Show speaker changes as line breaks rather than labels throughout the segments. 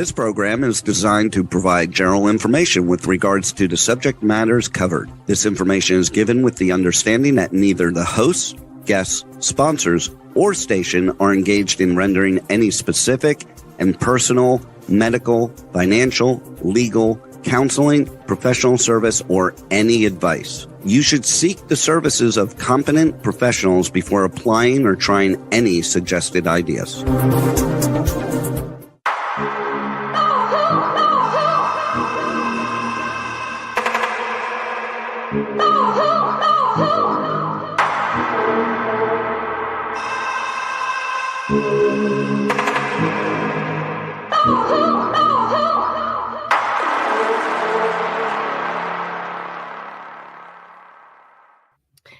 This program is designed to provide general information with regards to the subject matters covered. This information is given with the understanding that neither the hosts, guests, sponsors, or station are engaged in rendering any specific and personal, medical, financial, legal, counseling, professional service, or any advice. You should seek the services of competent professionals before applying or trying any suggested ideas.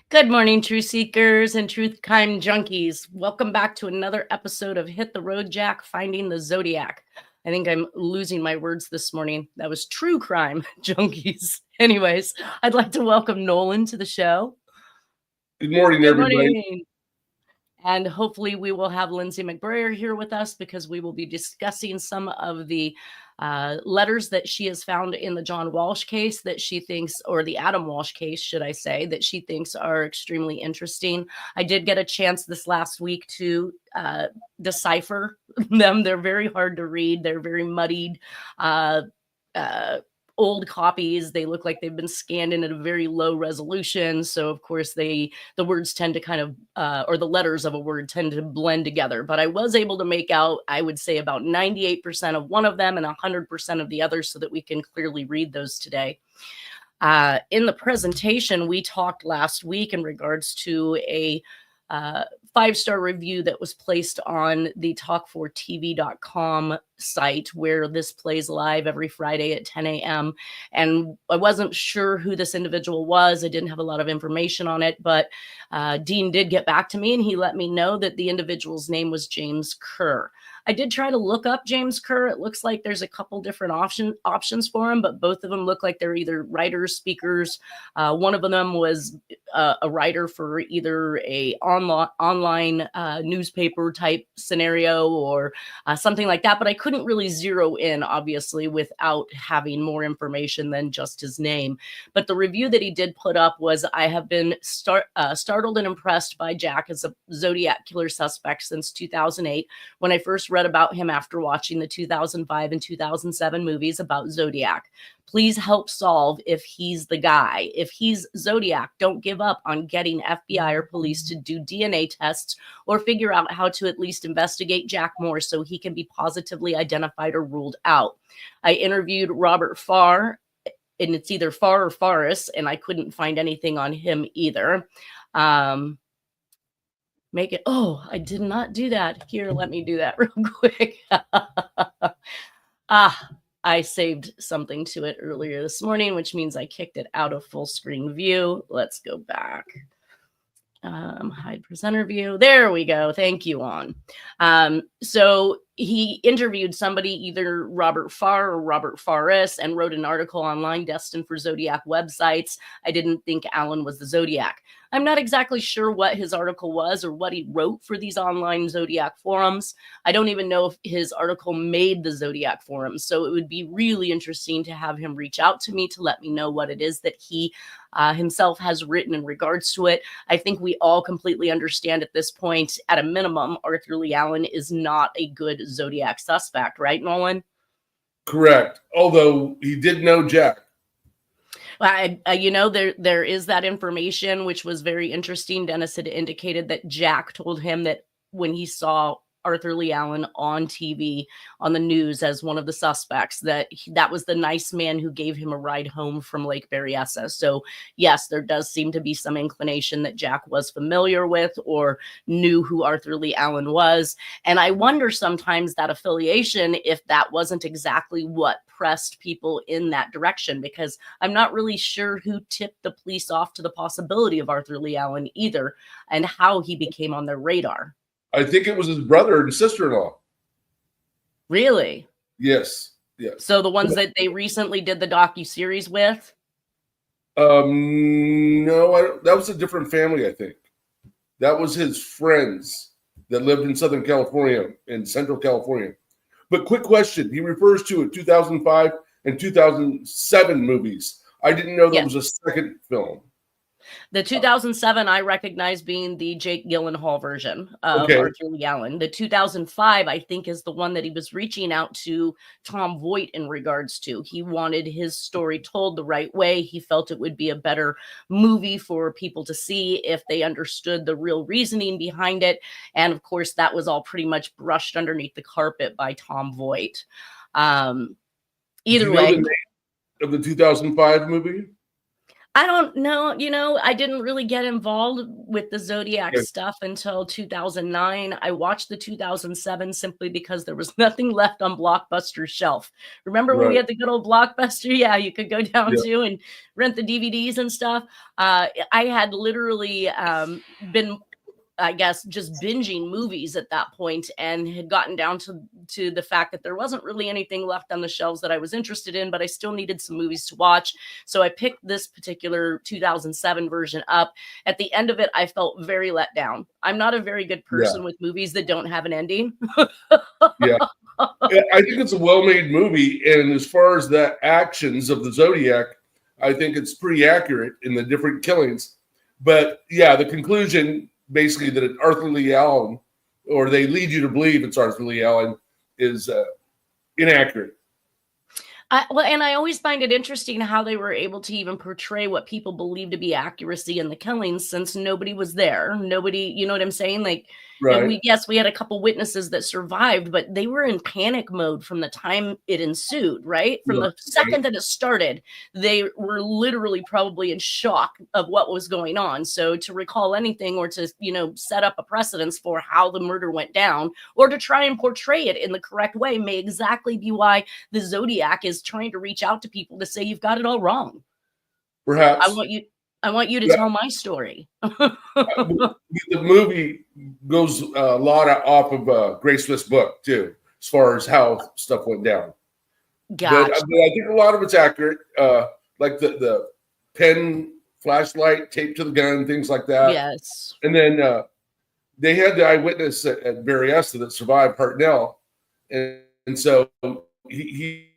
Good morning, truth seekers and truth crime junkies. Welcome back to another episode of Hit the Road, Jack, Finding the Zodiac. I think I'm losing my words this morning. That was true crime junkies. Anyways, I'd like to welcome Nolan to the show.
Good morning, everybody.
Morning. And hopefully we will have Lindsay MacBrayer here with us because we will be discussing some of the letters that she has found in the John Walsh case that she thinks, or the Adam Walsh case, should I say, that she thinks are extremely interesting. I did get a chance this last week to decipher them. They're very hard to read. They're very muddied. Old copies. They look like they've been scanned in at a very low resolution. So of course the words tend to kind of, or the letters of a word tend to blend together. But I was able to make out, I would say about 98% of one of them and 100% of the others so that we can clearly read those today. In the presentation, we talked last week in regards to a 5-star review that was placed on the talk4tv.com site where this plays live every Friday at 10 a.m. And I wasn't sure who this individual was. I didn't have a lot of information on it, but Dean did get back to me and he let me know that the individual's name was James Kerr. I did try to look up James Kerr. It looks like there's a couple different options for him, but both of them look like they're either writers, speakers. One of them was a writer for either a online newspaper type scenario or something like that, but I couldn't really zero in, obviously, without having more information than just his name. But the review that he did put up was, I have been startled and impressed by Jack as a Zodiac killer suspect since 2008, when I first read about him after watching the 2005 and 2007 movies about Zodiac. Please help solve if he's the guy. If he's Zodiac, don't give up on getting FBI or police to do DNA tests or figure out how to at least investigate Jack more so he can be positively identified or ruled out. I interviewed Robert Farr, and it's either Farr or Farris, and I couldn't find anything on him either. I did not do that. Here, let me do that real quick. I saved something to it earlier this morning, which means I kicked it out of full screen view. Let's go back. Hide presenter view. There we go. Thank you, on. So he interviewed somebody, either Robert Farr or Robert Farris, and wrote an article online destined for Zodiac websites. I didn't think Alan was the Zodiac. I'm not exactly sure what his article was or what he wrote for these online Zodiac forums. I don't even know if his article made the Zodiac forums. So it would be really interesting to have him reach out to me to let me know what it is that he himself has written in regards to it. I think we all completely understand at this point, at a minimum, Arthur Lee Allen is not a good Zodiac suspect, right, Nolan?
Correct. Although he did know Jack.
There is that information, which was very interesting. Dennis had indicated that Jack told him that when he saw Arthur Lee Allen on TV, on the news as one of the suspects, that was the nice man who gave him a ride home from Lake Berryessa. So yes, there does seem to be some inclination that Jack was familiar with or knew who Arthur Lee Allen was. And I wonder sometimes that affiliation, if that wasn't exactly what pressed people in that direction, because I'm not really sure who tipped the police off to the possibility of Arthur Lee Allen either, and how he became on their radar.
I think it was his brother and sister-in-law.
Really?
Yes. Yes.
So the ones that they recently did the docuseries with?
No, that was a different family, I think. That was his friends that lived in Southern California, in Central California. But quick question. He refers to 2005 and 2007 movies. I didn't know there was a second film.
The 2007 I recognize being the Jake Gyllenhaal version of Arthur Lee Allen. The 2005 I think is the one that he was reaching out to Tom Voigt in regards to. He wanted his story told the right way. He felt it would be a better movie for people to see if they understood the real reasoning behind it. And of course, that was all pretty much brushed underneath the carpet by Tom Voigt. Either way, the name
of the 2005 movie?
I don't know. I didn't really get involved with the Zodiac stuff until 2009. I watched the 2007 simply because there was nothing left on Blockbuster's shelf. Remember when we had the good old Blockbuster? Yeah, you could go down to and rent the DVDs and stuff. I had literally been, I guess, just binging movies at that point and had gotten down to the fact that there wasn't really anything left on the shelves that I was interested in, but I still needed some movies to watch. So I picked this particular 2007 version up. At the end of it, I felt very let down. I'm not a very good person with movies that don't have an ending.
I think it's a well-made movie. And as far as the actions of the Zodiac, I think it's pretty accurate in the different killings. But the conclusion, basically, that it's Arthur Lee Allen, or they lead you to believe it's Arthur Lee Allen, is inaccurate.
And I always find it interesting how they were able to even portray what people believe to be accuracy in the killings, since nobody was there. Nobody, you know what I'm saying? Like, and we had a couple witnesses that survived, but they were in panic mode from the time it ensued, right? From the second that it started, they were literally probably in shock of what was going on. So to recall anything or to, set up a precedence for how the murder went down or to try and portray it in the correct way may exactly be why the Zodiac is trying to reach out to people to say you've got it all wrong.
Perhaps.
I want you to tell my story.
The movie goes a lot off of Grace Smith's book too, as far as how stuff went down.
Gotcha.
But I think a lot of it's accurate, like the pen flashlight taped to the gun, things like that.
Yes.
And then they had the eyewitness at Berryessa that survived Hartnell, and so he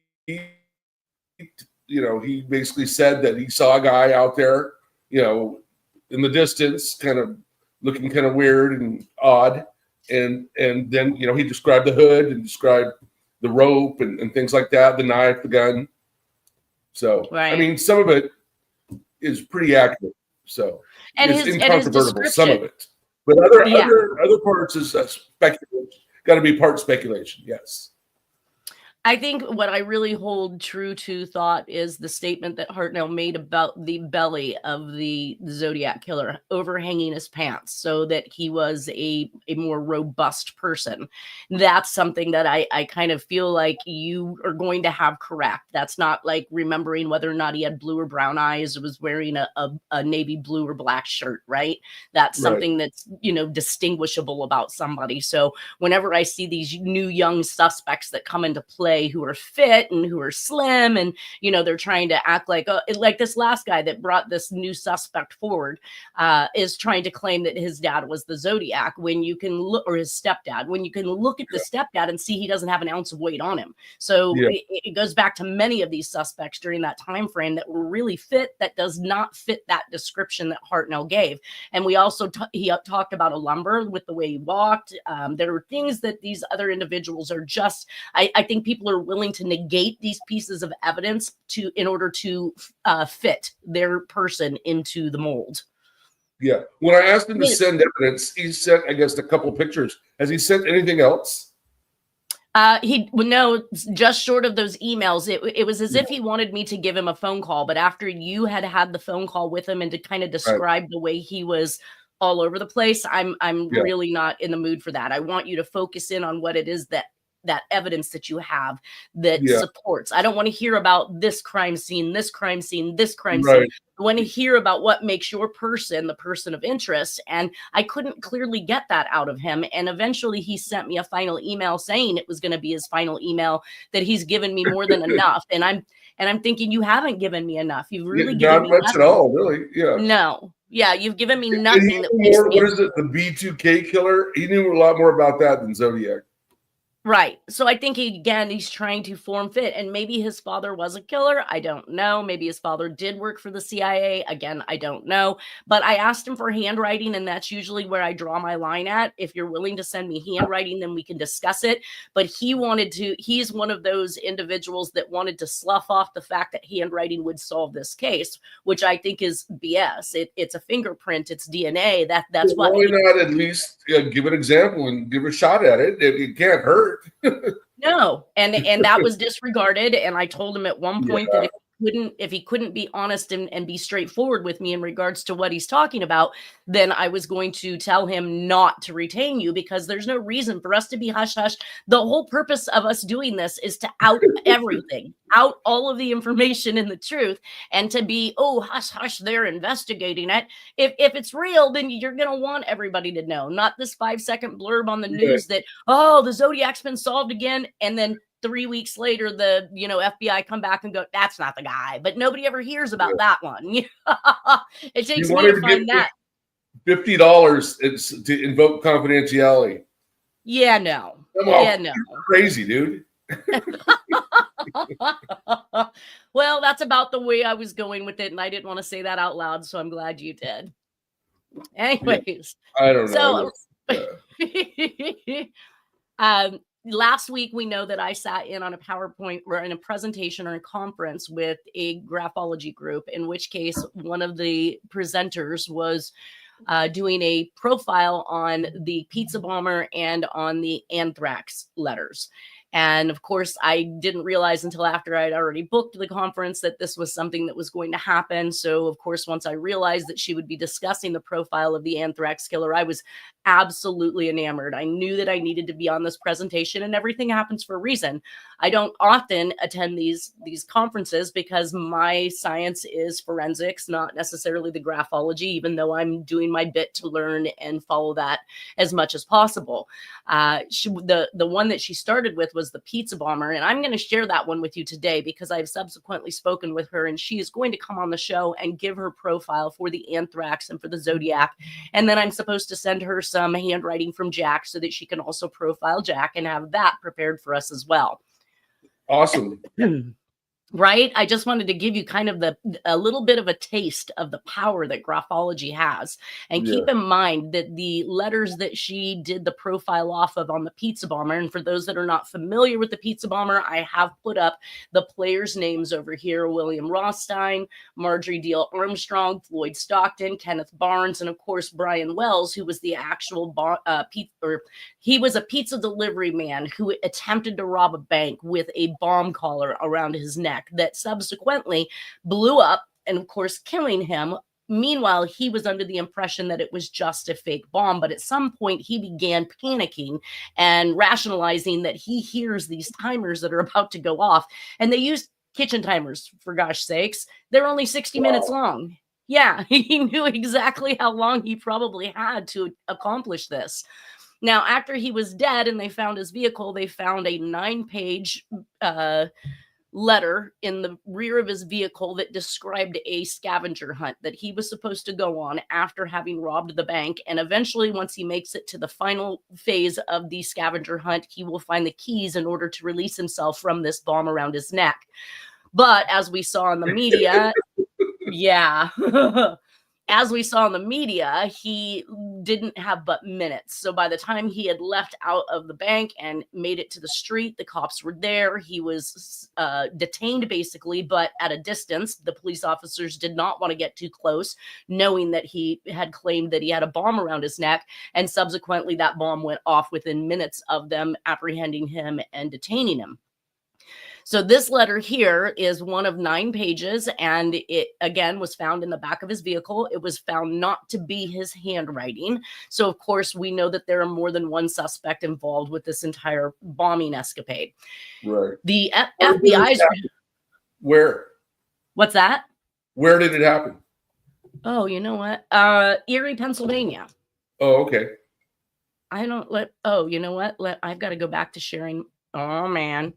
basically said that he saw a guy out there, in the distance, kind of looking kind of weird and odd. And then, he described the hood and described the rope and things like that, the knife, the gun. So, I mean, some of it is pretty accurate. So it's incontrovertible, some of it. But other parts is speculation. Got to be part speculation, yes.
I think what I really hold true to thought is the statement that Hartnell made about the belly of the Zodiac killer overhanging his pants so that he was a more robust person. That's something that I kind of feel like you are going to have correct. That's not like remembering whether or not he had blue or brown eyes or was wearing a navy blue or black shirt, right? That's something that's, distinguishable about somebody. So whenever I see these new young suspects that come into play who are fit and who are slim and they're trying to act like this last guy that brought this new suspect forward is trying to claim that his dad was the Zodiac, when you can look, or his stepdad, when you can look at the stepdad and see he doesn't have an ounce of weight on him. So it goes back to many of these suspects during that time frame that were really fit, that does not fit that description that Hartnell gave. And we also he talked about a lumber with the way he walked. There were things that these other individuals are just, I think people are willing to negate these pieces of evidence in order to fit their person into the mold.
Yeah. When I asked him to send evidence, he sent, I guess, a couple pictures. Has he sent anything else?
No, just short of those emails. It was as if he wanted me to give him a phone call, but after you had the phone call with him and to kind of describe the way he was all over the place, I'm really not in the mood for that. I want you to focus in on what it is that evidence that you have that supports. I don't want to hear about this crime scene, this crime scene, this crime scene. I want to hear about what makes your person the person of interest. And I couldn't clearly get that out of him. And eventually he sent me a final email saying it was going to be his final email, that he's given me more than enough. And I'm thinking, you haven't given me enough. You've really given me
not much
nothing.
at all, really. Yeah.
No. Yeah, you've given me nothing.
What is it? The B2K killer? He knew a lot more about that than Zodiac.
Right. So I think he's trying to form fit, and maybe his father was a killer. I don't know. Maybe his father did work for the CIA. Again, I don't know. But I asked him for handwriting, and that's usually where I draw my line at. If you're willing to send me handwriting, then we can discuss it. But he's one of those individuals that wanted to slough off the fact that handwriting would solve this case, which I think is BS. It's a fingerprint, it's DNA. That's
Why
what
not at least give an example and give a shot at it? It can't hurt.
No, and that was disregarded, and I told him at one point that if he couldn't be honest and be straightforward with me in regards to what he's talking about, then I was going to tell him not to retain you, because there's no reason for us to be hush hush. The whole purpose of us doing this is to out everything, out all of the information and the truth, and to be, oh, hush hush, they're investigating it. If it's real, then you're gonna want everybody to know, not this 5-second blurb on the news that, oh, the Zodiac's been solved again, and then 3 weeks later, the FBI come back and go, that's not the guy. But nobody ever hears about that one. It takes me to find that.
$50 to invoke confidentiality.
Yeah, no.
Crazy, dude.
Well, that's about the way I was going with it, and I didn't want to say that out loud, so I'm glad you did. Anyways,
I don't know.
So, last week, we know that I sat in on a PowerPoint or in a presentation or a conference with a graphology group, in which case one of the presenters was doing a profile on the pizza bomber and on the anthrax letters. And of course, I didn't realize until after I'd already booked the conference that this was something that was going to happen. So of course, once I realized that she would be discussing the profile of the anthrax killer, I was absolutely enamored. I knew that I needed to be on this presentation, and everything happens for a reason. I don't often attend these conferences because my science is forensics, not necessarily the graphology, even though I'm doing my bit to learn and follow that as much as possible. The one that she started with was the pizza bomber, and I'm going to share that one with you today because I've subsequently spoken with her, and she is going to come on the show and give her profile for the anthrax and for the Zodiac. And then I'm supposed to send her some handwriting from Jack so that she can also profile Jack and have that prepared for us as well.
Awesome.
Right? I just wanted to give you kind of a little bit of a taste of the power that graphology has. And keep in mind that the letters that she did the profile off of on the pizza bomber, and for those that are not familiar with the pizza bomber, I have put up the players' names over here: William Rothstein, Marjorie Deal Armstrong, Floyd Stockton, Kenneth Barnes, and of course Brian Wells, who was the actual he was a pizza delivery man who attempted to rob a bank with a bomb collar around his neck that subsequently blew up, and of course killing him. Meanwhile, he was under the impression that it was just a fake bomb, but at some point he began panicking and rationalizing that he hears these timers that are about to go off, and they used kitchen timers, for gosh sakes. They're only 60 minutes long. Yeah, he knew exactly how long he probably had to accomplish this. Now, after he was dead and they found his vehicle, they found a 9-page letter in the rear of his vehicle that described a scavenger hunt that he was supposed to go on after having robbed the bank. And eventually, once he makes it to the final phase of the scavenger hunt, he will find the keys in order to release himself from this bomb around his neck. But as we saw in the media, as we saw in the media, he didn't have but minutes. So by the time he had left out of the bank and made it to the street, the cops were there. He was detained basically, but at a distance. The police officers did not want to get too close, knowing that he had claimed that he had a bomb around his neck. And subsequently, that bomb went off within minutes of them apprehending him and detaining him. So this letter here is one of 9 pages, and it, again, was found in the back of his vehicle. It was found not to be his handwriting. So, of course, we know that there are more than one suspect involved with this entire bombing escapade.
Right.
The FBI's...
Where?
What's that?
Where did it happen?
Oh, you know what? Erie, Pennsylvania.
Oh, okay.
You know what? I've got to go back to sharing. Oh, man.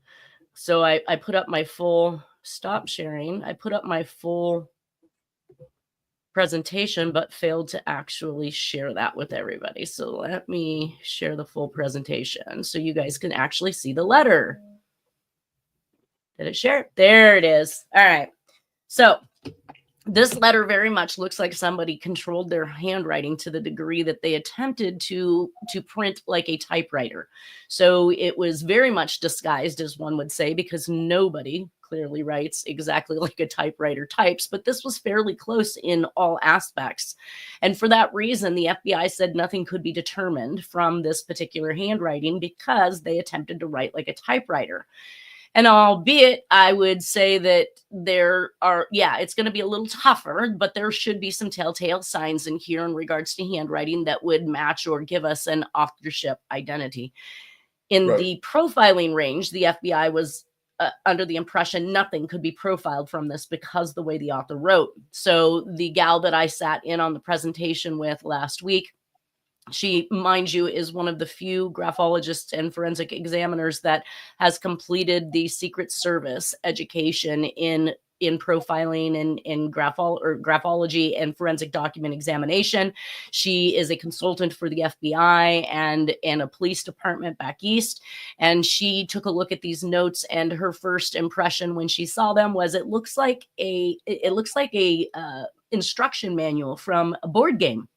So I put up my full, stop sharing. I put up my full presentation, but failed to actually share that with everybody. So let me share the full presentation so you guys can actually see the letter. Did it share? There it is. All right. So this letter very much looks like somebody controlled their handwriting to the degree that they attempted to print like a typewriter. So it was very much disguised, as one would say, because nobody clearly writes exactly like a typewriter types, but this was fairly close in all aspects. And for that reason, the FBI said nothing could be determined from this particular handwriting because they attempted to write like a typewriter. And albeit I would say that there are, it's going to be a little tougher, but there should be some telltale signs in here in regards to handwriting that would match or give us an authorship identity. In the profiling range, the FBI was under the impression nothing could be profiled from this because the way the author wrote. So the gal that I sat in on the presentation with last week, she, mind you, is one of the few graphologists and forensic examiners that has completed the Secret Service education in profiling and in graphology and forensic document examination. She is a consultant for the FBI and a police department back east. And she took a look at these notes, and her first impression when she saw them was it looks like a instruction manual from a board game,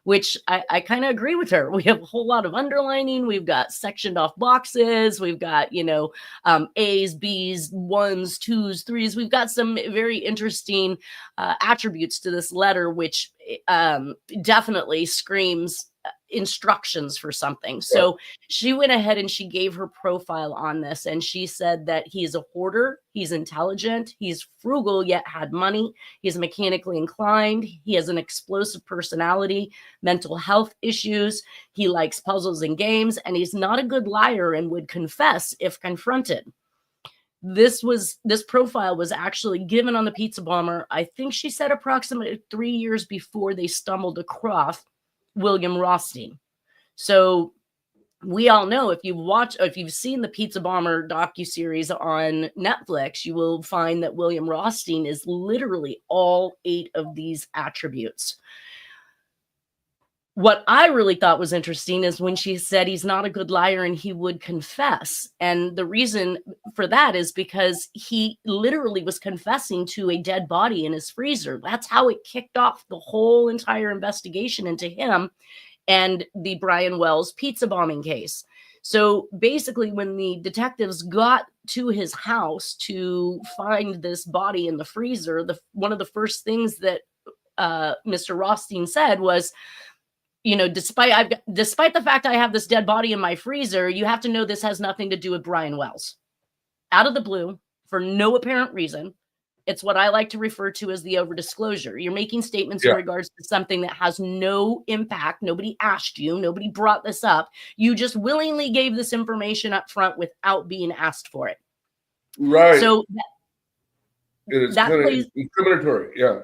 which I kind of agree with her. We have a whole lot of underlining. We've got sectioned off boxes. We've got, A's, B's, 1s, 2s, 3s. We've got some very interesting attributes to this letter, which definitely screams instructions for something. So she went ahead and she gave her profile on this, and she said that he's a hoarder, he's intelligent, he's frugal yet had money, he's mechanically inclined, he has an explosive personality, mental health issues, he likes puzzles and games, and he's not a good liar and would confess if confronted. This profile was actually given on the Pizza Bomber, I think she said approximately 3 years before they stumbled across William Rothstein. So we all know, if you've seen the Pizza Bomber docuseries on Netflix, you will find that William Rothstein is literally all 8 of these attributes. What I really thought was interesting is when she said he's not a good liar and he would confess. And the reason for that is because he literally was confessing to a dead body in his freezer. That's how it kicked off the whole entire investigation into him and the Brian Wells pizza bombing case. So basically, when the detectives got to his house to find this body in the freezer, one of the first things that Mr. Rothstein said was, despite the fact I have this dead body in my freezer, you have to know this has nothing to do with Brian Wells. Out of the blue, for no apparent reason. It's what I like to refer to as the overdisclosure. You're making statements in regards to something that has no impact. Nobody asked you. Nobody brought this up. You just willingly gave this information up front without being asked for it.
Right.
So
it is kind of incriminatory. Yeah.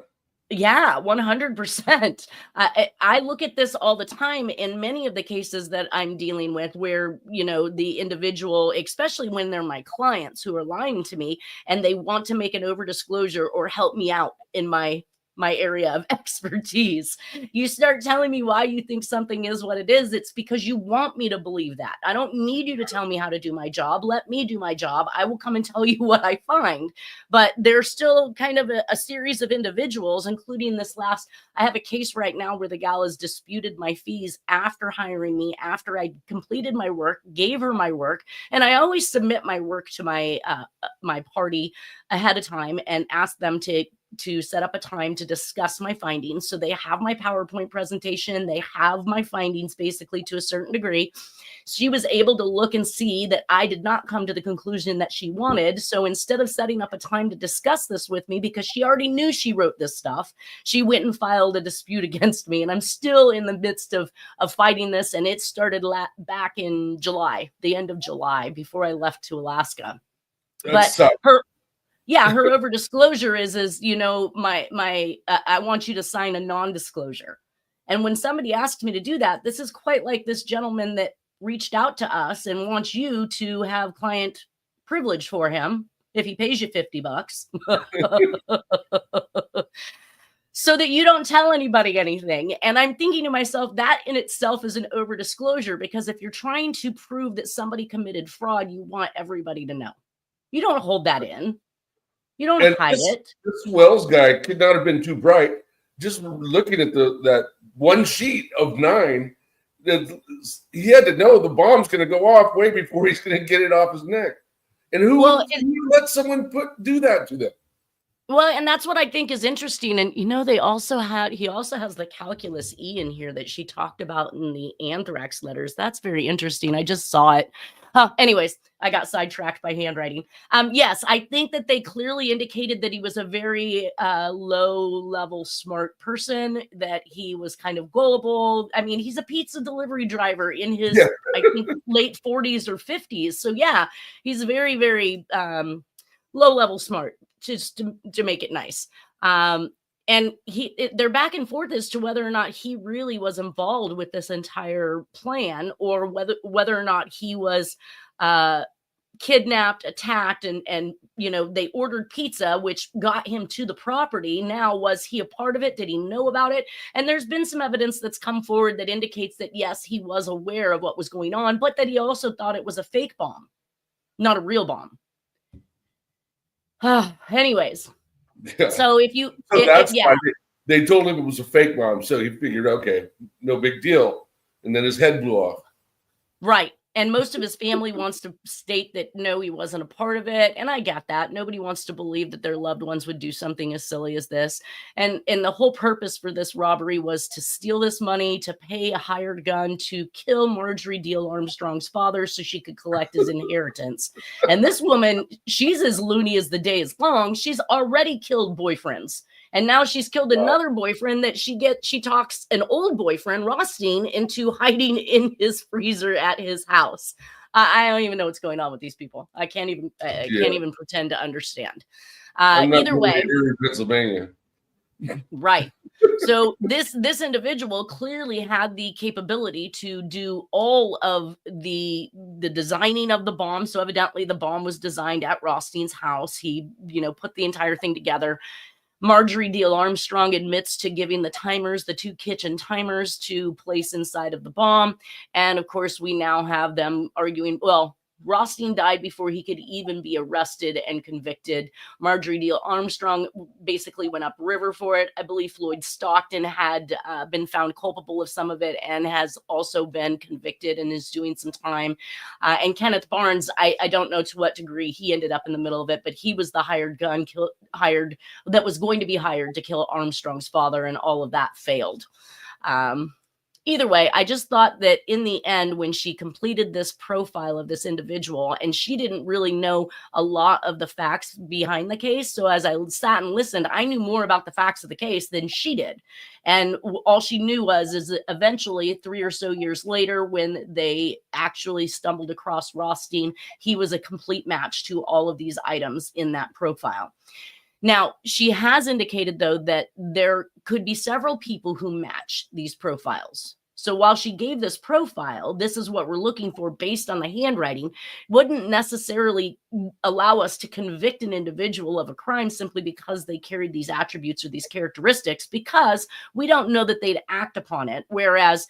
Yeah, 100%. I look at this all the time in many of the cases that I'm dealing with where, the individual, especially when they're my clients who are lying to me and they want to make an overdisclosure or help me out in my area of expertise. You start telling me why you think something is what it is. It's because you want me to believe that. I don't need you to tell me how to do my job. Let me do my job. I will come and tell you what I find. But there's still kind of a series of individuals, including I have a case right now where the gal has disputed my fees after hiring me, after I completed my work, gave her my work. And I always submit my work to my party ahead of time and ask them to set up a time to discuss my findings. So they have my PowerPoint presentation. They have my findings basically to a certain degree. She was able to look and see that I did not come to the conclusion that she wanted. So instead of setting up a time to discuss this with me, because she already knew she wrote this stuff, she went and filed a dispute against me. And I'm still in the midst of fighting this. And it started back in July, the end of July, before I left to Alaska. Her overdisclosure is I want you to sign a non-disclosure. And when somebody asked me to do that, this is quite like this gentleman that reached out to us and wants you to have client privilege for him if he pays you $50. so that you don't tell anybody anything. And I'm thinking to myself, that in itself is an over disclosure, because if you're trying to prove that somebody committed fraud, you want everybody to know. You don't hold that in. You don't hide it.
This Wells guy could not have been too bright. Just looking at that one sheet of 9, that he had to know the bomb's going to go off way before he's going to get it off his neck. And who would let someone do that to them?
Well, and that's what I think is interesting. And, he also has the calculus E in here that she talked about in the anthrax letters. That's very interesting. I just saw it. Anyways, I got sidetracked by handwriting. Yes, I think that they clearly indicated that he was a very low-level smart person, that he was kind of gullible. I mean, he's a pizza delivery driver in his, I think, late 40s or 50s. So, yeah, he's very, very low-level smart, just to make it nice. And they're back and forth as to whether or not he really was involved with this entire plan, or whether or not he was kidnapped, attacked, and they ordered pizza, which got him to the property. Now, was he a part of it? Did he know about it? And there's been some evidence that's come forward that indicates that, yes, he was aware of what was going on, but that he also thought it was a fake bomb, not a real bomb. Anyways.
Yeah.
So
why they told him it was a fake bomb, so he figured, okay, no big deal, and then his head blew off.
Right. And most of his family wants to state that, no, he wasn't a part of it. And I get that. Nobody wants to believe that their loved ones would do something as silly as this. And the whole purpose for this robbery was to steal this money, to pay a hired gun to kill Marjorie Deal Armstrong's father so she could collect his inheritance. And this woman, she's as loony as the day is long. She's already killed boyfriends. And now she's killed another boyfriend that she talks an old boyfriend, Rothstein, into hiding in his freezer at his house. I don't even know what's going on with these people. I can't even pretend to understand. Either way,
here in Pennsylvania.
Right. So this individual clearly had the capability to do all of the designing of the bomb. So evidently the bomb was designed at Rothstein's house. He, put the entire thing together. Marjorie Deal Armstrong admits to giving the 2 kitchen timers to place inside of the bomb. And of course, we now have them arguing, well, Rothstein died before he could even be arrested and convicted. Marjorie Deal Armstrong basically went upriver for it. I believe Floyd Stockton had been found culpable of some of it and has also been convicted and is doing some time. And Kenneth Barnes, I don't know to what degree he ended up in the middle of it, but he was the that was going to be hired to kill Armstrong's father, and all of that failed. Either way, I just thought that in the end, when she completed this profile of this individual, and she didn't really know a lot of the facts behind the case. So as I sat and listened, I knew more about the facts of the case than she did. And all she knew is that eventually 3 or so years later, when they actually stumbled across Rothstein, he was a complete match to all of these items in that profile. Now, she has indicated, though, that there could be several people who match these profiles. So while she gave this profile, this is what we're looking for based on the handwriting, wouldn't necessarily allow us to convict an individual of a crime simply because they carried these attributes or these characteristics, because we don't know that they'd act upon it. Whereas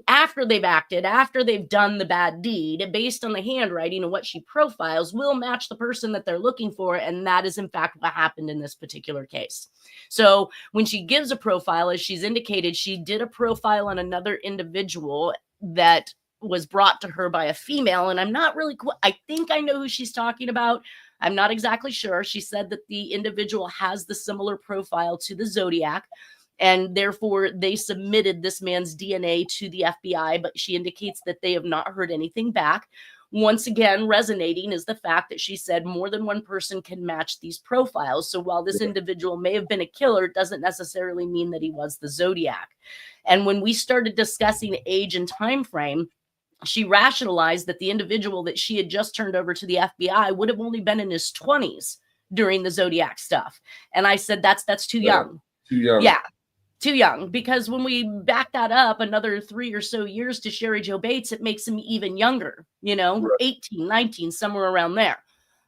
after they've done the bad deed, based on the handwriting and what she profiles, will match the person that they're looking for. And that is in fact what happened in this particular case. So when she gives a profile, as she's indicated, she did a profile on another individual that was brought to her by a female. And I'm not really, I think I know who she's talking about. I'm not exactly sure. She said that the individual has the similar profile to the Zodiac, and therefore they submitted this man's DNA to the FBI, but she indicates that they have not heard anything back. Once again, resonating is the fact that she said more than one person can match these profiles. So while this individual may have been a killer, it doesn't necessarily mean that he was the Zodiac. And when we started discussing age and time frame, she rationalized that the individual that she had just turned over to the FBI would have only been in his 20s during the Zodiac stuff. And I said, that's too young.
Too young.
Yeah. Too young, because when we back that up another 3 or so years to Sherry Jo Bates, it makes him even younger, right. 18, 19, somewhere around there.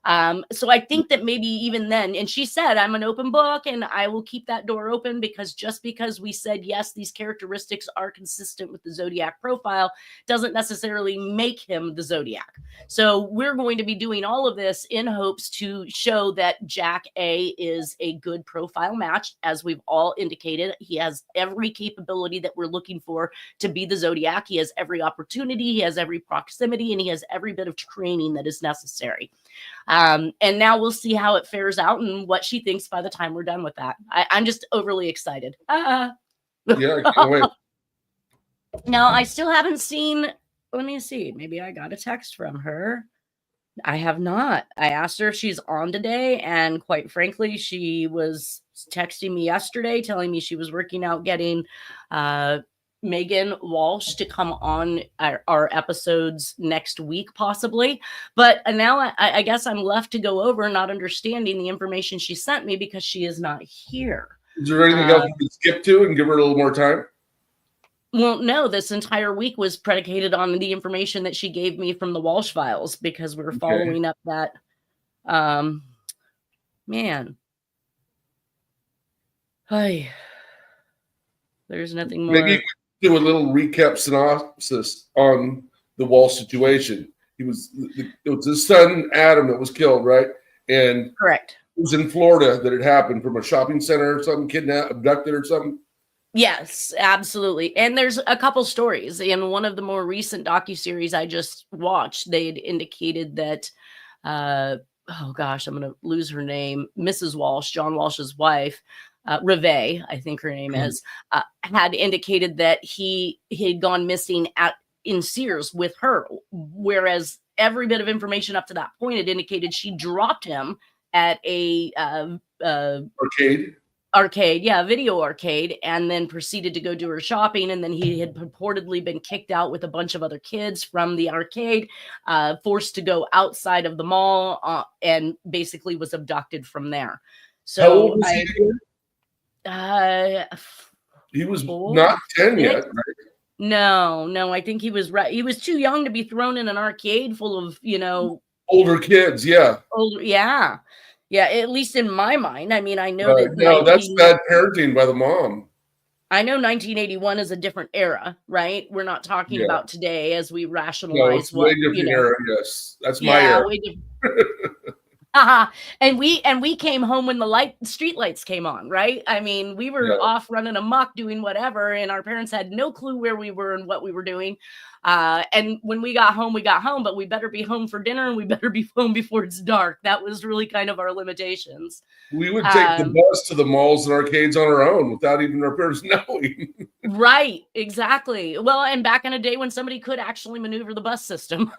So I think that maybe even then, and she said, I'm an open book and I will keep that door open, because just because we said, yes, these characteristics are consistent with the Zodiac profile doesn't necessarily make him the Zodiac. So we're going to be doing all of this in hopes to show that Jack A is a good profile match. As we've all indicated, he has every capability that we're looking for to be the Zodiac. He has every opportunity, he has every proximity, and he has every bit of training that is necessary. And now we'll see how it fares out and what she thinks by the time we're done with that. I'm just overly excited.
Yeah, I can't wait.
Now, I still haven't seen, let me see, maybe I got a text from her. I have not. I asked her if she's on today, and quite frankly, she was texting me yesterday telling me she was working out getting Megan Walsh to come on our episodes next week, possibly. But now I guess I'm left to go over not understanding the information she sent me because she is not here.
Is there anything else you can skip to and give her a little more time?
Well, no, this entire week was predicated on the information that she gave me from the Walsh files, because we're following up that, man. Hi. There's nothing more.
Maybe do a little recap synopsis on the Walsh situation. It was his son, Adam, that was killed, right? And
correct.
It was in Florida that it happened, from a shopping center or something, kidnapped, abducted or something.
Yes, absolutely. And there's a couple stories. In one of the more recent docuseries I just watched, they'd indicated that, oh gosh, I'm going to lose her name, Mrs. Walsh, John Walsh's wife, Reve, I think her name is, had indicated that he had gone missing in Sears with her, whereas every bit of information up to that point had indicated she dropped him at a video arcade, and then proceeded to go do her shopping. And then he had purportedly been kicked out with a bunch of other kids from the arcade, forced to go outside of the mall, and basically was abducted from there. So
how old was he was
4?
Not 10 yet, right?
No, I think he was right. He was too young to be thrown in an arcade full of,
older kids. Yeah.
Older, yeah. At least in my mind. I mean, I know that.
No, that's bad parenting by the mom.
I know 1981 is a different era, right? We're not talking about today as we rationalize
way different era. Yes, that's my era.
Way different. And we came home when the street lights came on, right? I mean, we were off running amok doing whatever, and our parents had no clue where we were and what we were doing. And when we got home, but we better be home for dinner, and we better be home before it's dark. That was really kind of our limitations.
We would take the bus to the malls and arcades on our own without even our parents knowing. Right,
exactly. Well, and back in a day when somebody could actually maneuver the bus system.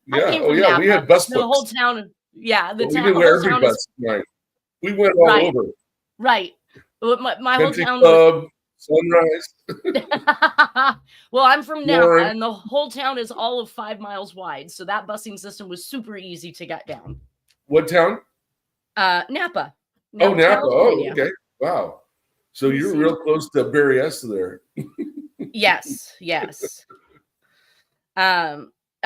Napa. We had bus books.
The whole town. Yeah,
we knew where every bus went. We went all over.
Right. My whole town.
Club, Sunrise.
Well, I'm from Napa, and the whole town is all of 5 miles wide, so that busing system was super easy to get down.
What town?
Napa.
Napa. Oh, okay. Wow. So you're real close to Berryessa there.
Yes.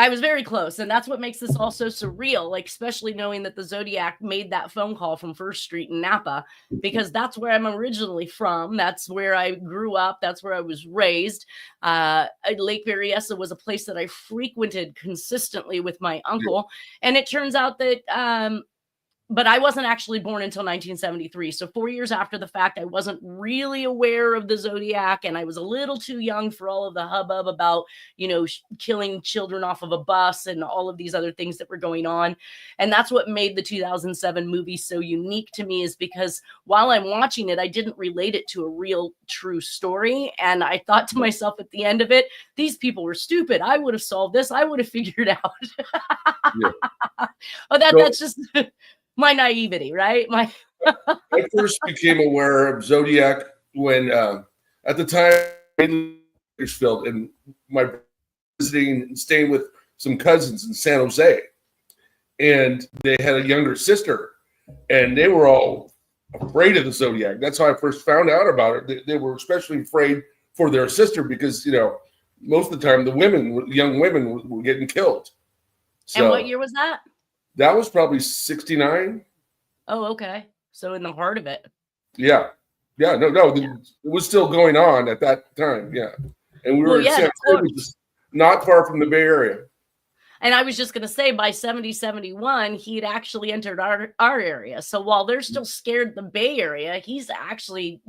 I was very close, and that's what makes this all so surreal, like especially knowing that the Zodiac made that phone call from First Street in Napa, because that's where I'm originally from. That's where I grew up. That's where I was raised. Lake Berryessa was a place that I frequented consistently with my uncle, and it turns out that but I wasn't actually born until 1973. So 4 years after the fact, I wasn't really aware of the Zodiac, and I was a little too young for all of the hubbub about, killing children off of a bus and all of these other things that were going on. And that's what made the 2007 movie so unique to me, is because while I'm watching it, I didn't relate it to a real true story. And I thought to myself at the end of it, these people were stupid. I would have solved this. I would have figured out. That's just my naivety, right?
I first became aware of Zodiac when, at the time, in Bakersfield, and my visiting and staying with some cousins in San Jose, and they had a younger sister, and they were all afraid of the Zodiac. That's how I first found out about it. They were especially afraid for their sister because most of the time the young women were getting killed. So
And what year was that?
that was probably 69.
Oh, okay. So in the heart of it.
Yeah. Yeah. No. It was still going on at that time. Yeah. And we were in San Jose, which is not far from the Bay Area.
And I was just going to say, by 70, 71, he'd actually entered our area. So while they're still scared the Bay Area, he's actually,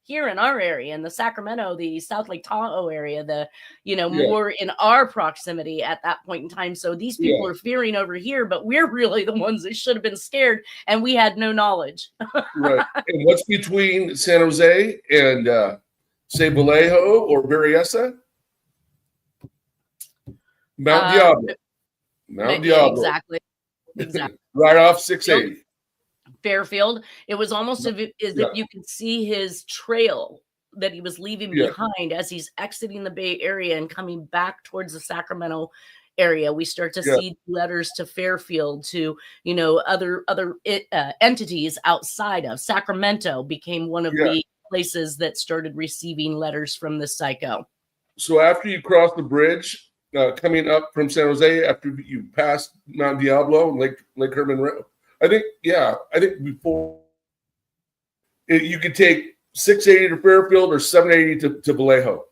here in our area, in the Sacramento, the South Lake Tahoe area, more in our proximity at that point in time. So these people are fearing over here, but we're really the ones that should have been scared, and we had no knowledge.
Right. And what's between San Jose and, say, Vallejo or Berryessa? Mount Diablo. Mount Diablo.
Exactly.
Right off 680.
Fairfield. It was almost as if you could see his trail that he was leaving behind as he's exiting the Bay Area and coming back towards the Sacramento area. We start to see letters to Fairfield, to other entities outside of Sacramento. Became one of the places that started receiving letters from this psycho.
So after you cross the bridge, coming up from San Jose, after you pass Mount Diablo and Lake Herman Road, I think before you could take 680 to Fairfield or 780 to Vallejo.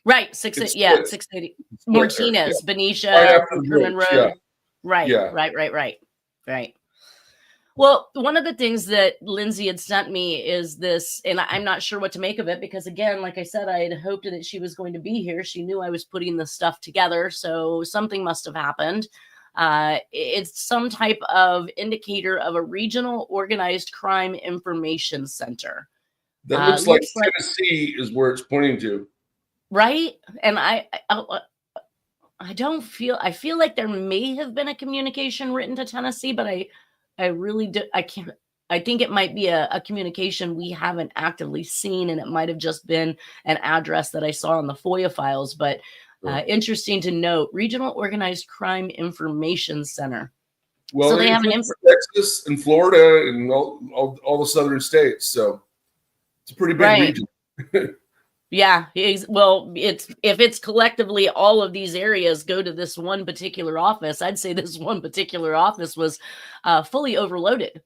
Right, 680. Martinez, Benicia, Herman Road.
Yeah.
Right. Well, one of the things that Lindsay had sent me is this, and I'm not sure what to make of it because, again, like I said, I had hoped that she was going to be here. She knew I was putting this stuff together, so something must have happened. It's some type of indicator of a regional organized crime information center.
That looks like Tennessee is where it's pointing to.
Right? And I feel like there may have been a communication written to Tennessee, but I really do. I think it might be a communication we haven't actively seen, and it might have just been an address that I saw in the FOIA files. But interesting to note, Regional Organized Crime Information Center.
Well, so they have Texas and Florida and all the southern states. So it's a pretty big region.
Yeah. Well, if it's collectively all of these areas go to this one particular office, I'd say this one particular office was fully overloaded.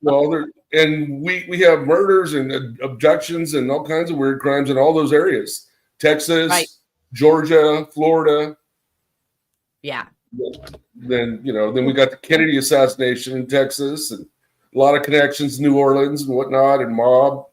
Well, and we have murders and abductions and all kinds of weird crimes in all those areas. Texas, Georgia, Florida.
Yeah.
Then we got the Kennedy assassination in Texas and a lot of connections, New Orleans and whatnot, and mob.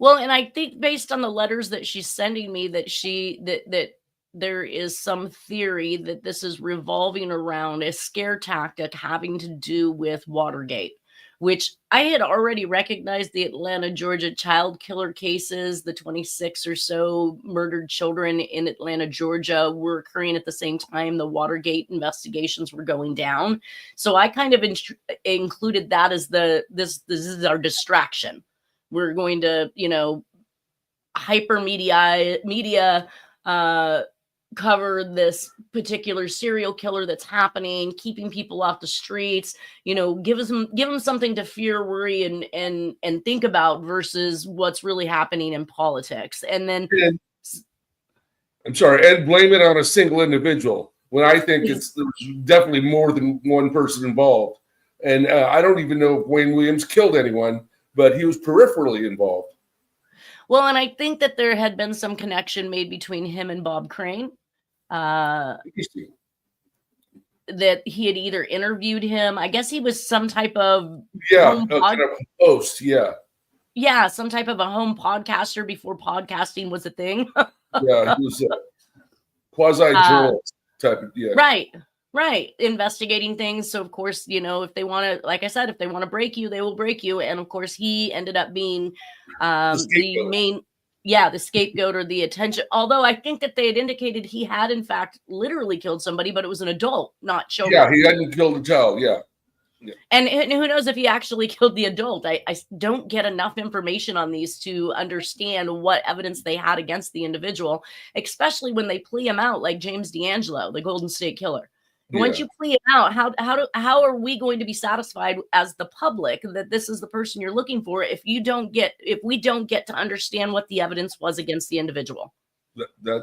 Well, and I think based on the letters that she's sending me, that there is some theory that this is revolving around a scare tactic having to do with Watergate, which I had already recognized. The Atlanta, Georgia child killer cases, the 26 or so murdered children in Atlanta, Georgia were occurring at the same time the Watergate investigations were going down. So I kind of included that as this is our distraction. We're going to, hyper media cover this particular serial killer that's happening, keeping people off the streets, give them something to fear, worry, and think about versus what's really happening in politics. And then
and blame it on a single individual when I think there's definitely more than one person involved. And I don't even know if Wayne Williams killed anyone, but he was peripherally involved.
Well, and I think that there had been some connection made between him and Bob Crane. That he had either interviewed him. I guess he was some type of
kind of host.
Yeah, some type of a home podcaster before podcasting was a thing.
Yeah, he was a quasi-journalist type of,
Right. Investigating things. So, of course, if they want to, like I said, if they want to break you, they will break you. And, of course, he ended up being the scapegoat or the attention. Although I think that they had indicated he had, in fact, literally killed somebody, but it was an adult, not children.
Yeah, he hadn't killed a child, yeah.
And who knows if he actually killed the adult. I don't get enough information on these to understand what evidence they had against the individual, especially when they plea him out like James D'Angelo, the Golden State Killer. Once you plea it out, how are we going to be satisfied as the public that this is the person you're looking for if we don't get to understand what the evidence was against the individual?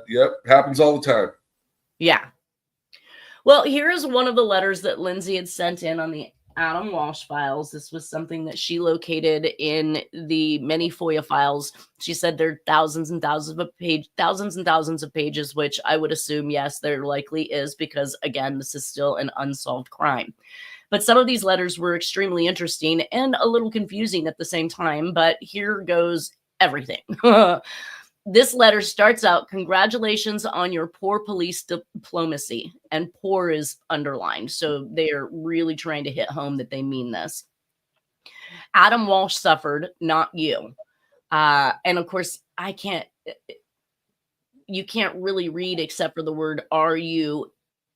Yep, happens all the time.
Yeah. Well, here is one of the letters that Lindsay had sent in on the Adam Walsh files. This was something that she located in the many FOIA files. She said there are thousands and thousands of pages, which I would assume, yes, there likely is, because again, this is still an unsolved crime. But some of these letters were extremely interesting and a little confusing at the same time. But here goes everything. This letter starts out, "Congratulations on your poor police diplomacy." And poor is underlined. So they're really trying to hit home that they mean this. "Adam Walsh suffered, not you." And of course, you can't really read except for the word "are you"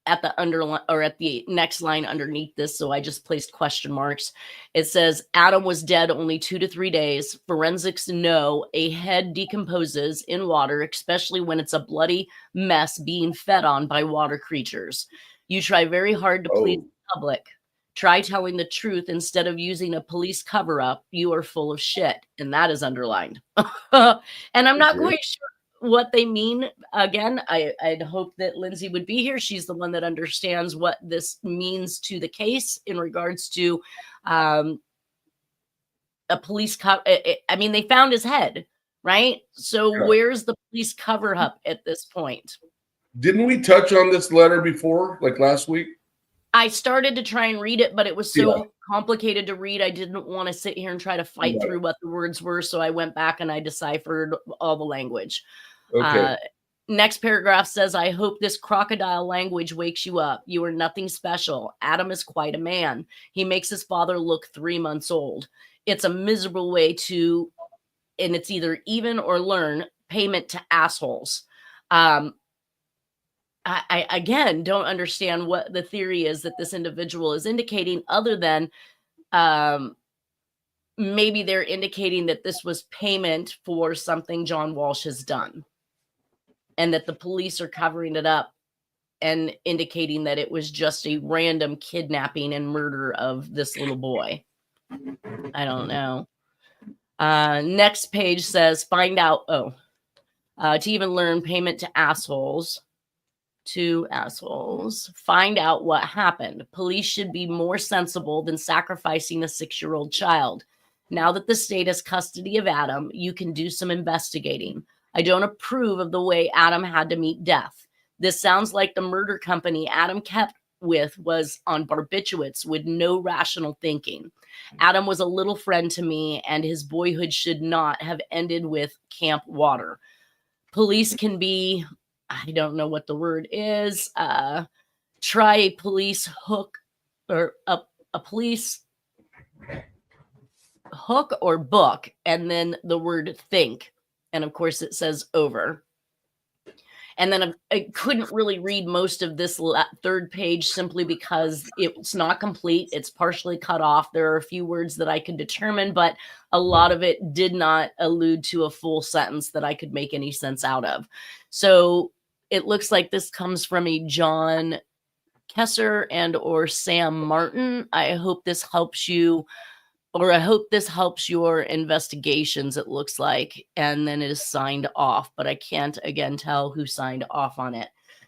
at the underline or at the next line underneath this. So I just placed question marks. It says, "Adam was dead only 2 to 3 days. Forensics know a head decomposes in water, especially when it's a bloody mess being fed on by water creatures. You try very hard to please the public. Try telling the truth instead of using a police cover-up. You are full of shit." And that is underlined. And I'm not quite sure what they mean. Again, I'd hope that Lindsay would be here. She's the one that understands what this means to the case in regards to a police I mean, they found his head, right? So where's the police cover up at this point?
Didn't we touch on this letter before, like last week?
I started to try and read it, but it was so complicated to read. I didn't want to sit here and try to fight through what the words were. So I went back and I deciphered all the language.
Okay.
Next paragraph says, "I hope this crocodile language wakes you up. You are nothing special. Adam is quite a man. He makes his father look 3 months old. It's a miserable way to, and it's either even or learn, payment to assholes." I again don't understand what the theory is that this individual is indicating, other than maybe they're indicating that this was payment for something John Walsh has done, and that the police are covering it up and indicating that it was just a random kidnapping and murder of this little boy. I don't know. Next page says, "Find out." To even learn, payment to assholes. Find out what happened. Police should be more sensible than sacrificing a 6-year-old child. Now that the state has custody of Adam, you can do some investigating. I don't approve of the way Adam had to meet death. This sounds like the murder company Adam kept with was on barbiturates with no rational thinking. Adam was a little friend to me, and his boyhood should not have ended with camp water. Police can be, I don't know what the word is, try a police hook or a police hook or book, and then the word think. And of course it says over. And then I couldn't really read most of this third page simply because it's not complete. It's partially cut off. There are a few words that I could determine, but a lot of it did not allude to a full sentence that I could make any sense out of. So it looks like this comes from a John Kesser and or Sam Martin. I hope this helps you, or I hope this helps your investigations, it looks like. And then it is signed off, but I can't again tell who signed off on it.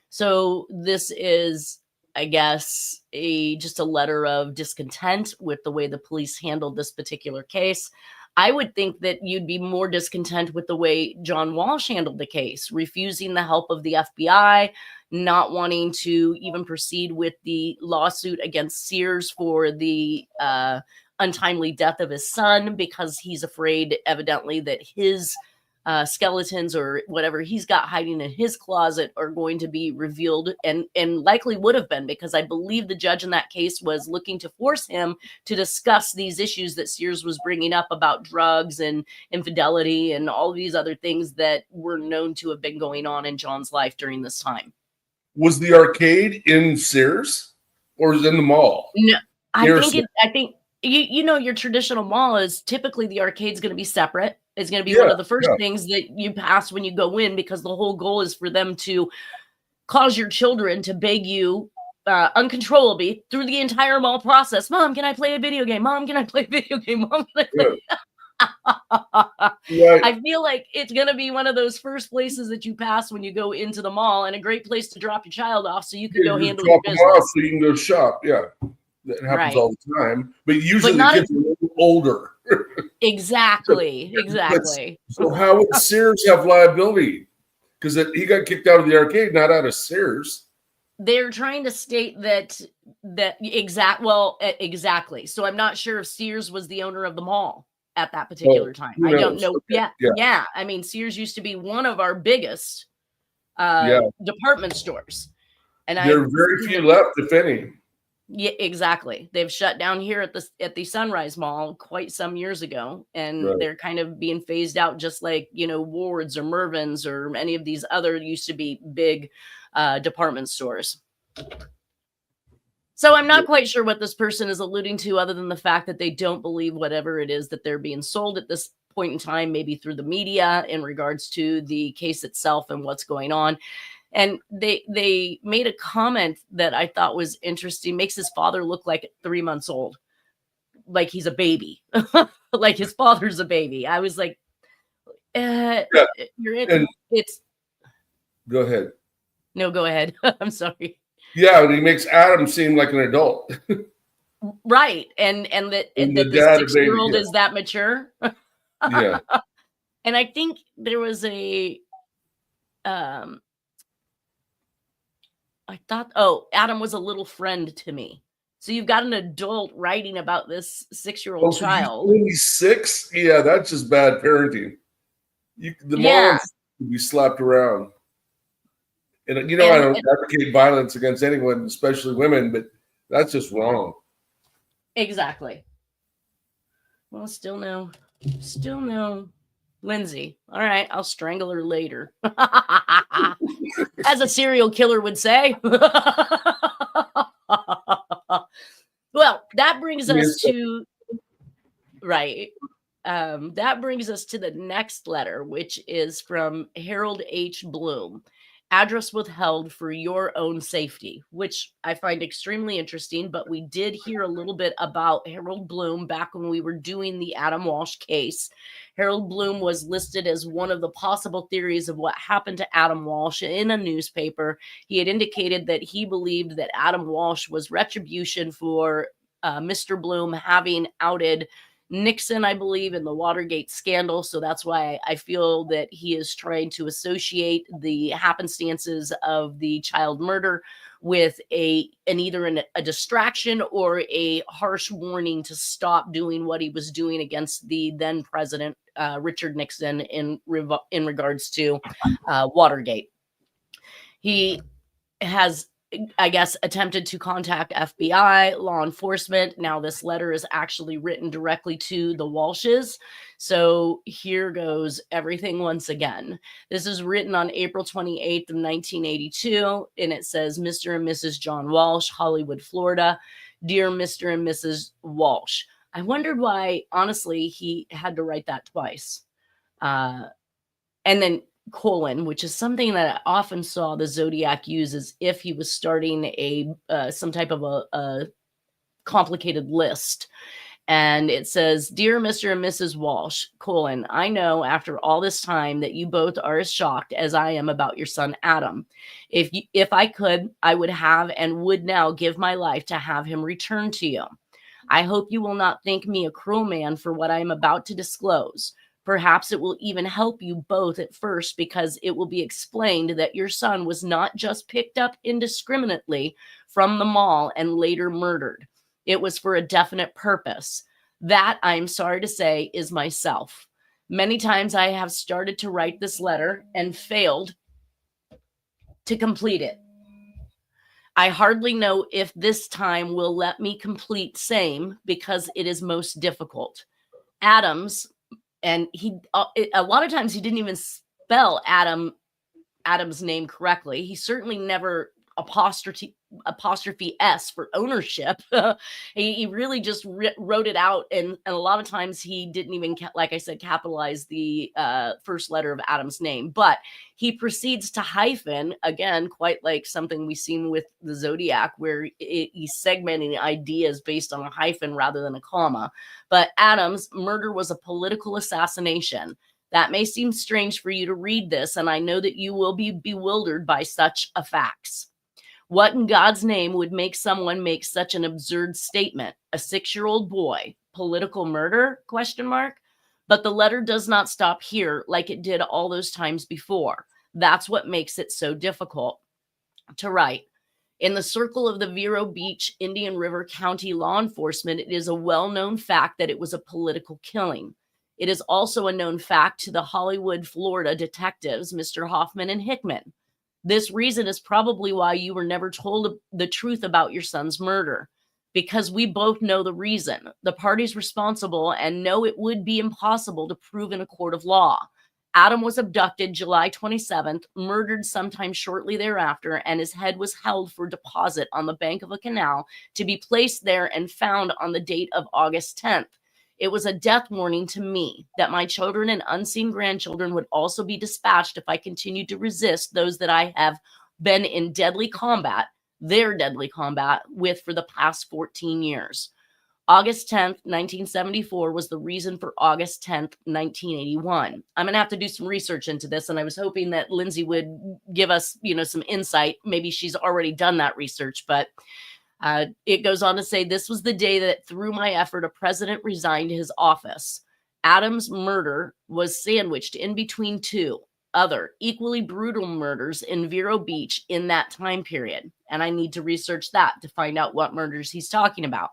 So this is, I guess, just a letter of discontent with the way the police handled this particular case. I would think that you'd be more discontent with the way John Walsh handled the case, refusing the help of the FBI, not wanting to even proceed with the lawsuit against Sears for the untimely death of his son, because he's afraid evidently that his skeletons or whatever he's got hiding in his closet are going to be revealed, and likely would have been, because I believe the judge in that case was looking to force him to discuss these issues that Sears was bringing up about drugs and infidelity and all these other things that were known to have been going on in John's life during this time.
Was the arcade in Sears or is it in the mall?
No, I think you know, your traditional mall is typically the arcade's going to be separate. It's going to be one of the first things that you pass when you go in, because the whole goal is for them to cause your children to beg you uncontrollably through the entire mall process. Mom, can I play a video game? Mom, can I play a video game? Mom, can I play?
Right.
I feel like it's going to be one of those first places that you pass when you go into the mall, and a great place to drop your child off so you can go
You just
handle your
drop them off
business.
so you can go shop. Yeah. That happens
Right.
all the time. But usually
But
the
not
kids are a little older.
exactly.
But
Exactly.
so how would Sears have liability? Because he got kicked out of the arcade, not out of Sears.
They're trying to state that exactly. So I'm not sure if Sears was the owner of the mall at that particular time.
Who
I don't
knows?
know.
Okay.
Yeah. I mean, Sears used to be one of our biggest
Yeah.
department stores, and
There are very few left, if any.
Yeah, exactly. They've shut down here at the Sunrise Mall quite some years ago, and
Right.
they're kind of being phased out, just like Ward's or Mervyn's or any of these other used to be big department stores. So I'm not quite sure what this person is alluding to, other than the fact that they don't believe whatever it is that they're being sold at this point in time, maybe through the media in regards to the case itself and what's going on. And they made a comment that I thought was interesting. Makes his father look like 3 months old, like he's a baby, like his father's a baby. I was like,
Yeah.
you're in.
And
It's
go ahead.
no, go ahead. I'm sorry.
Yeah, and he makes Adam seem like an adult.
Right, and that
And
the
the dad,
6-year-old
yeah.
is that mature.
Yeah.
And I think there was a I thought, Adam was a little friend to me. So you've got an adult writing about this 6-year-old
Oh, so
child.
he's 6? Yeah, that's just bad parenting. The
Yeah.
moms would be slapped around. And I don't advocate violence against anyone, especially women, but that's just wrong.
Exactly. Well, still no. Lindsay. All right, I'll strangle her later. As a serial killer would say. Well, that brings us to that brings us to the next letter, which is from Harold H. Bloom. Address withheld for your own safety, which I find extremely interesting. But we did hear a little bit about Harold Bloom back when we were doing the Adam Walsh case. Harold Bloom was listed as one of the possible theories of what happened to Adam Walsh in a newspaper. He had indicated that he believed that Adam Walsh was retribution for Mr. Bloom having outed Nixon, I believe, in the Watergate scandal. So that's why I feel that he is trying to associate the happenstances of the child murder with either a distraction or a harsh warning to stop doing what he was doing against the then president, Richard Nixon, in regards to Watergate. He has, I guess, attempted to contact FBI, law enforcement. Now this letter is actually written directly to the Walshes. So here goes everything once again. This is written on April 28th of 1982, and it says, Mr. and Mrs. John Walsh, Hollywood, Florida. Dear Mr. and Mrs. Walsh. I wondered why, honestly, he had to write that twice. And then colon, which is something that I often saw the Zodiac use as if he was starting some type of a complicated list. And it says, Dear Mr. and Mrs. Walsh, colon, I know after all this time that you both are as shocked as I am about your son, Adam. If I could, I would have and would now give my life to have him return to you. I hope you will not think me a cruel man for what I am about to disclose. Perhaps it will even help you both at first, because it will be explained that your son was not just picked up indiscriminately from the mall and later murdered. It was for a definite purpose. That, I am sorry to say, is myself. Many times I have started to write this letter and failed to complete it. I hardly know if this time will let me complete same, because it is most difficult. Adams, and he a lot of times he didn't even spell Adam's name correctly. He certainly never apostrophe apostrophe S for ownership. He really just wrote it out. And a lot of times he didn't even, like I said, capitalize the first letter of Adam's name. But he proceeds to hyphen, again, quite like something we've seen with the Zodiac, where he's segmenting ideas based on a hyphen rather than a comma. But Adam's murder was a political assassination. That may seem strange for you to read this, and I know that you will be bewildered by such a facts. What in God's name would make someone make such an absurd statement? A 6-year-old boy, political murder? ? But the letter does not stop here like it did all those times before. That's what makes it so difficult to write. In the circle of the Vero Beach, Indian River County law enforcement, it is a well-known fact that it was a political killing. It is also a known fact to the Hollywood, Florida detectives, Mr. Hoffman and Hickman. This reason is probably why you were never told the truth about your son's murder, because we both know the reason. The parties responsible and know it would be impossible to prove in a court of law. Adam was abducted July 27th, murdered sometime shortly thereafter, and his head was held for deposit on the bank of a canal to be placed there and found on the date of August 10th. It was a death warning to me that my children and unseen grandchildren would also be dispatched if I continued to resist those that I have been in deadly combat, their deadly combat, with for the past 14 years. August 10th, 1974 was the reason for August 10th, 1981. I'm going to have to do some research into this, and I was hoping that Lindsay would give us, some insight. Maybe she's already done that research, but it goes on to say, this was the day that through my effort, a president resigned his office. Adam's murder was sandwiched in between two other equally brutal murders in Vero Beach in that time period. And I need to research that to find out what murders he's talking about.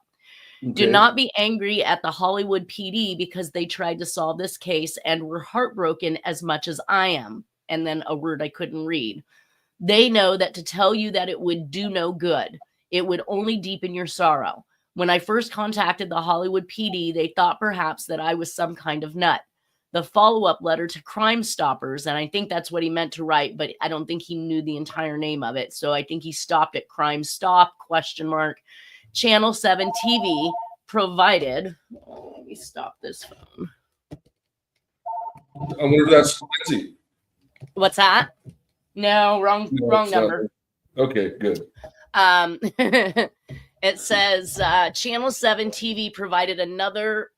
Okay. Do not be angry at the Hollywood PD because they tried to solve this case and were heartbroken as much as I am. And then a word I couldn't read. They know that to tell you that it would do no good. It would only deepen your sorrow. When I first contacted the Hollywood PD, they thought perhaps that I was some kind of nut. The follow-up letter to Crime Stoppers, and I think that's what he meant to write, but I don't think he knew the entire name of it. So I think he stopped at Crime Stop, ? Channel 7 TV provided. Oh, let me stop this phone.
I wonder if that's Lindsay.
What's that? No, wrong number.
Okay, good.
It says Channel 7 TV provided another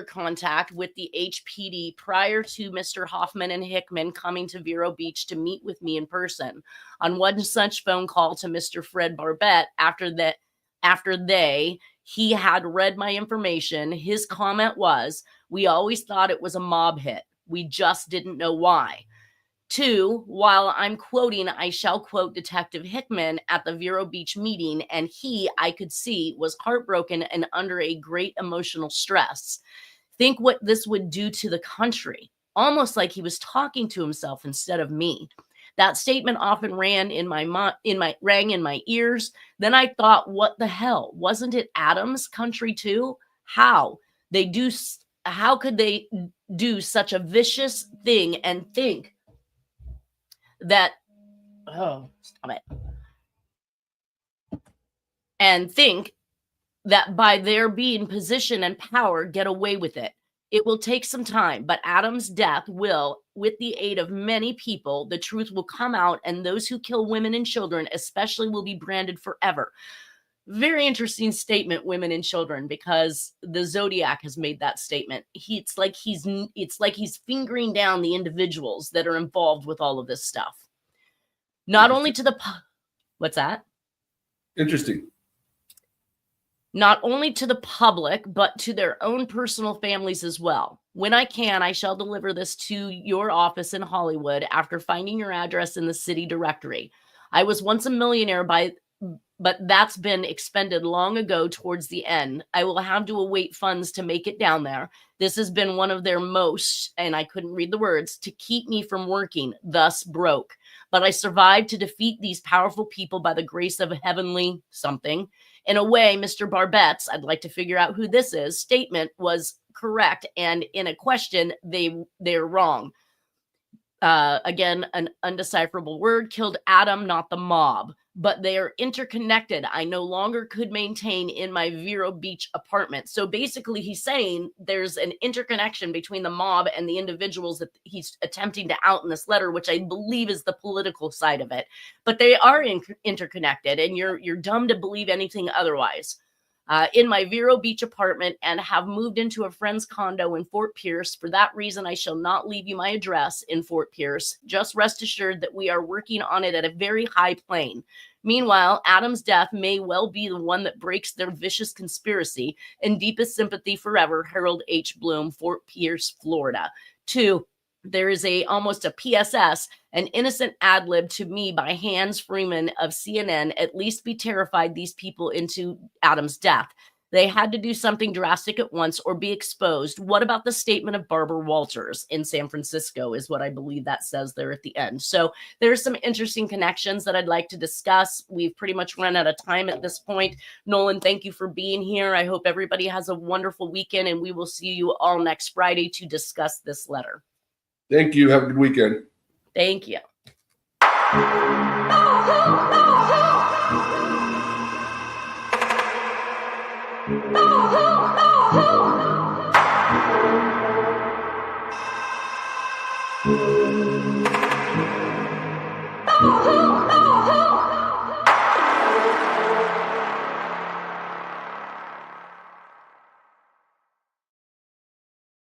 contact with the HPD prior to Mr. Hoffman and Hickman coming to Vero Beach to meet with me in person. On one such phone call to Mr. Fred Barbette, he had read my information. His comment was, we always thought it was a mob hit. We just didn't know why. 2, while I'm quoting, I shall quote Detective Hickman at the Vero Beach meeting, and I could see, was heartbroken and under a great emotional stress. Think what this would do to the country. Almost like he was talking to himself instead of me. That statement often rang in my ears. Then I thought, what the hell? Wasn't it Adam's country too? How could they do such a vicious thing and think that, and think that by their being position and power, get away with it. It will take some time, but Adam's death will, with the aid of many people, the truth will come out, and those who kill women and children especially will be branded forever. Very interesting statement, women and children, because the Zodiac has made that statement. It's like he's fingering down the individuals that are involved with all of this stuff. Not only to the what's that?
Interesting.
Not only to the public, but to their own personal families as well. When I can, I shall deliver this to your office in Hollywood after finding your address in the city directory. I was once a millionaire but that's been expended long ago towards the end. I will have to await funds to make it down there. This has been one of their most, and I couldn't read the words, to keep me from working, thus broke. But I survived to defeat these powerful people by the grace of a heavenly something. In a way, Mr. Barbette's, I'd like to figure out who this is, statement was correct, and in a question, they're wrong. Again, an undecipherable word, killed Adam, not the mob. but they are interconnected. I no longer could maintain in my Vero Beach apartment. So basically he's saying there's an interconnection between the mob and the individuals that he's attempting to out in this letter, which I believe is the political side of it. But they are interconnected, and you're dumb to believe anything otherwise. In my Vero Beach apartment, and have moved into a friend's condo in Fort Pierce. For that reason, I shall not leave you my address in Fort Pierce. Just rest assured that we are working on it at a very high plane. Meanwhile, Adam's death may well be the one that breaks their vicious conspiracy. In deepest sympathy forever, Harold H. Bloom, Fort Pierce, Florida. 2. There is almost a PSS, an innocent ad lib to me by Hans Freeman of CNN. At least be terrified these people into Adam's death. They had to do something drastic at once or be exposed. What about the statement of Barbara Walters in San Francisco is what I believe that says there at the end. So there's some interesting connections that I'd like to discuss. We've pretty much run out of time at this point. Nolan, thank you for being here. I hope everybody has a wonderful weekend, and we will see you all next Friday to discuss this letter.
Thank you. Have a good weekend.
Thank you.
Oh,